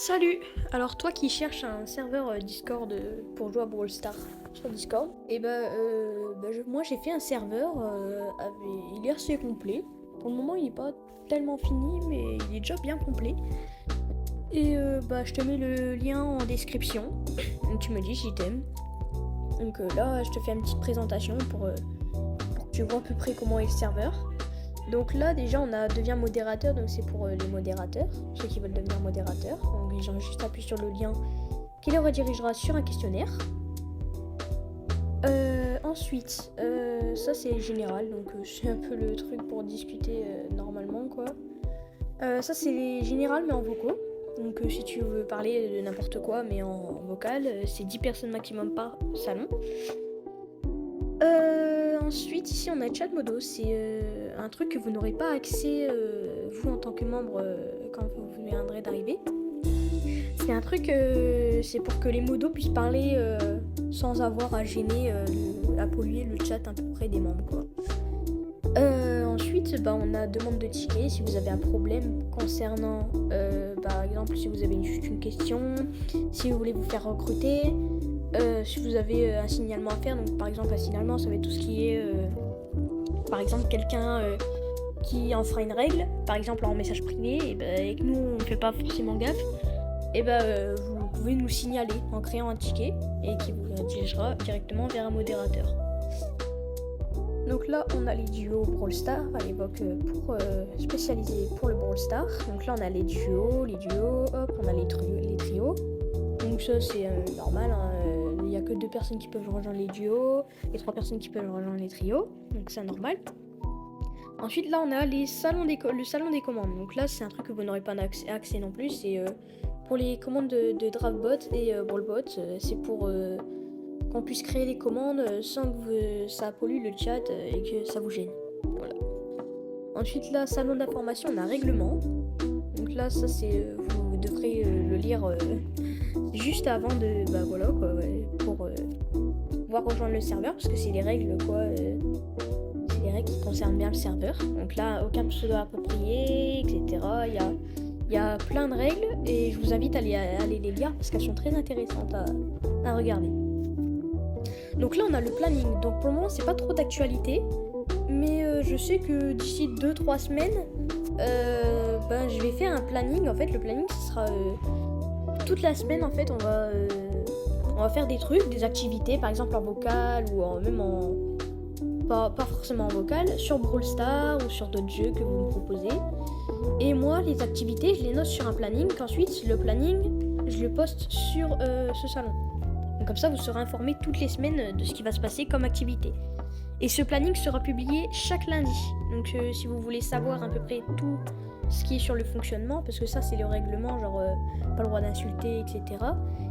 Salut! Alors toi qui cherches un serveur Discord pour jouer à Brawl Stars sur Discord, moi j'ai fait un serveur, il est assez complet. Pour le moment il n'est pas tellement fini mais il est déjà bien complet. Et je te mets le lien en description, donc tu me dis si t'aimes. Donc là je te fais une petite présentation pour que tu vois à peu près comment est le serveur. Donc là déjà on a devient modérateur, donc c'est pour les modérateurs, ceux qui veulent devenir modérateurs. Donc ils ont juste appuyé sur le lien qui les redirigera sur un questionnaire. Ensuite, ça c'est général, donc c'est un peu le truc pour discuter normalement quoi. Ça c'est général mais en vocaux. Donc si tu veux parler de n'importe quoi mais en vocal, c'est 10 personnes maximum par salon. Ensuite, ici on a Chat Modo, c'est un truc que vous n'aurez pas accès, vous en tant que membre, quand vous viendrez d'arriver. C'est un truc, c'est pour que les modos puissent parler sans avoir à gêner, à polluer le chat à peu près des membres, quoi. Ensuite, on a demande de tickets si vous avez un problème concernant, par exemple, si vous avez juste une question, si vous voulez vous faire recruter. Si vous avez un signalement à faire, donc par exemple un signalement ça va être tout ce qui est par exemple quelqu'un qui enfreint une règle, par exemple en message privé, et que nous on ne fait pas forcément gaffe, vous pouvez nous signaler en créant un ticket et qui vous redirigera directement vers un modérateur. Donc là on a les duos Brawl Stars à l'époque pour spécialisés pour le Brawl Stars. Donc là on a les duos, hop, on a les trios. Donc ça c'est normal, hein. Il n'y a que 2 personnes qui peuvent rejoindre les duos et 3 personnes qui peuvent rejoindre les trios, donc c'est normal. Ensuite là on a le salon des commandes, donc là c'est un truc que vous n'aurez pas accès non plus, c'est pour les commandes de Draftbot et Brawlbot, c'est pour qu'on puisse créer des commandes sans que ça pollue le chat et que ça vous gêne. Voilà. Ensuite là, salon d'information, on a règlement, donc là ça c'est, vous devrez le lire juste avant de pour pouvoir rejoindre le serveur, parce que c'est les règles c'est les règles qui concernent bien le serveur. Donc là aucun pseudo approprié, etc. Il y a plein de règles et je vous invite à aller les lire parce qu'elles sont très intéressantes à regarder. Donc là on a le planning, donc pour le moment c'est pas trop d'actualité, mais je sais que d'ici 2-3 semaines je vais faire un planning. En fait le planning ce sera toute la semaine. En fait on va faire des trucs, des activités, par exemple en vocal ou même en pas forcément en vocal, sur Brawl Stars ou sur d'autres jeux que vous me proposez. Et moi les activités je les note sur un planning, qu'ensuite le planning je le poste sur ce salon. Donc comme ça vous serez informés toutes les semaines de ce qui va se passer comme activité. Et ce planning sera publié chaque lundi. Donc si vous voulez savoir à peu près tout ce qui est sur le fonctionnement, parce que ça c'est le règlement, genre pas le droit d'insulter, etc.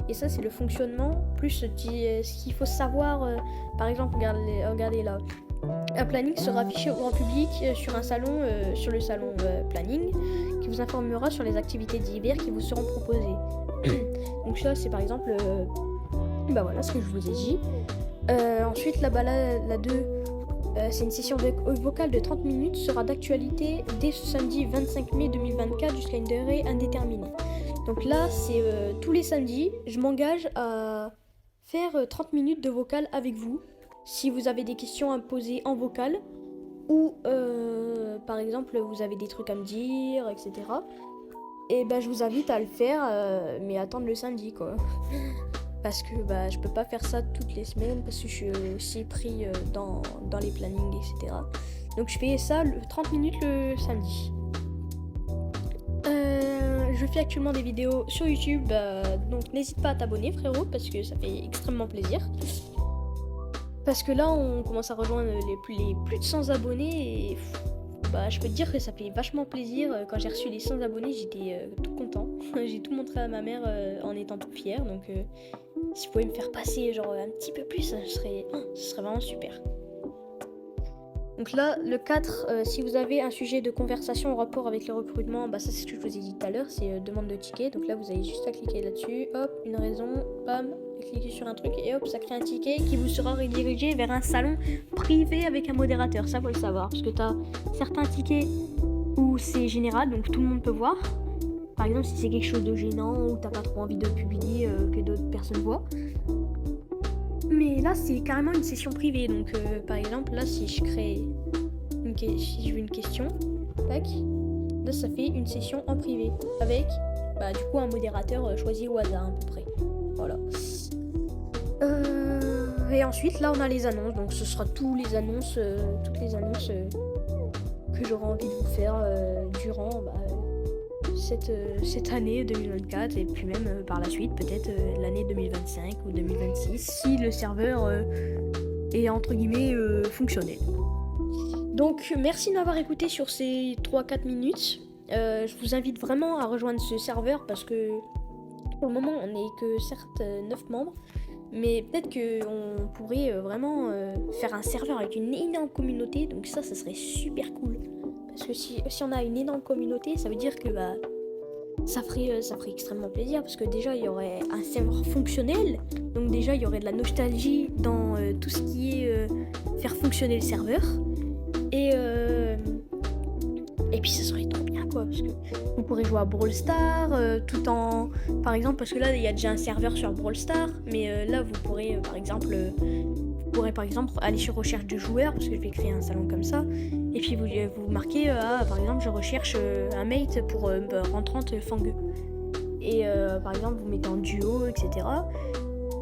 Et ça c'est le fonctionnement, plus ce qu'il faut savoir, par exemple regardez là. Un planning sera affiché au grand public sur un salon, sur le salon planning, qui vous informera sur les activités d'hiver qui vous seront proposées. Donc ça c'est par exemple, voilà ce que je vous ai dit. Ensuite la 2, c'est une session vocale de 30 minutes, sera d'actualité dès ce samedi 25 mai 2024 jusqu'à une durée indéterminée. Donc là c'est tous les samedis, je m'engage à faire 30 minutes de vocal avec vous. Si vous avez des questions à me poser en vocal, ou par exemple vous avez des trucs à me dire, etc. Et je vous invite à le faire, mais attendre le samedi quoi. Parce que je peux pas faire ça toutes les semaines parce que je suis aussi pris dans les plannings, etc. Donc je fais ça 30 minutes le samedi. Je fais actuellement des vidéos sur YouTube, donc n'hésite pas à t'abonner frérot, parce que ça fait extrêmement plaisir. Parce que là on commence à rejoindre les plus de 100 abonnés et je peux te dire que ça fait vachement plaisir. Quand j'ai reçu les 100 abonnés j'étais tout content. J'ai tout montré à ma mère en étant tout fière, donc si vous pouvez me faire passer genre un petit peu plus, ce serait vraiment super. Donc là, le 4, si vous avez un sujet de conversation en rapport avec le recrutement, ça c'est ce que je vous ai dit tout à l'heure, c'est demande de ticket. Donc là, vous avez juste à cliquer là-dessus, hop, une raison, bam, cliquez sur un truc et hop, ça crée un ticket qui vous sera redirigé vers un salon privé avec un modérateur. Ça, faut le savoir, parce que tu as certains tickets où c'est général, donc tout le monde peut voir. par exemple si c'est quelque chose de gênant ou t'as pas trop envie de publier que d'autres personnes voient. Mais là c'est carrément une session privée, donc par exemple là si je crée si je veux une question, tac, là ça fait une session en privé avec du coup un modérateur choisi au hasard à peu près. Voilà. Et ensuite là on a les annonces, donc ce sera toutes les annonces que j'aurai envie de vous faire durant cette année 2024 et puis même par la suite peut-être l'année 2025 ou 2026 si le serveur est entre guillemets fonctionnel. Donc merci de m'avoir écouté sur ces 3-4 minutes. Je vous invite vraiment à rejoindre ce serveur parce que pour le moment on n'est que certes 9 membres, mais peut-être qu'on pourrait vraiment faire un serveur avec une énorme communauté, donc ça serait super cool. Parce que si on a une énorme communauté, ça veut dire que ça ferait extrêmement plaisir, parce que déjà il y aurait un serveur fonctionnel, donc déjà il y aurait de la nostalgie dans tout ce qui est faire fonctionner le serveur, et puis ça serait trop bien quoi, parce que vous pourrez jouer à Brawl Stars tout en, par exemple, parce que là il y a déjà un serveur sur Brawl Stars, mais là vous pourrez par exemple aller sur recherche de joueurs, parce que je vais créer un salon comme ça, et puis vous marquez par exemple je recherche un mate pour rentrant Fang, et par exemple vous mettez en duo, etc.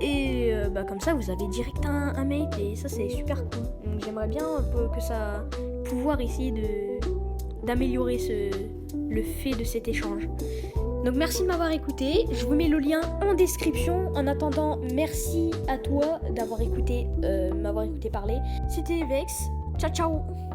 Et comme ça vous avez direct un mate, et ça c'est super cool. Donc j'aimerais bien que ça pouvoir essayer d'améliorer le fait de cet échange. Donc merci de m'avoir écouté, je vous mets le lien en description. En attendant, merci à toi d'avoir m'avoir écouté parler. C'était Vex, ciao ciao.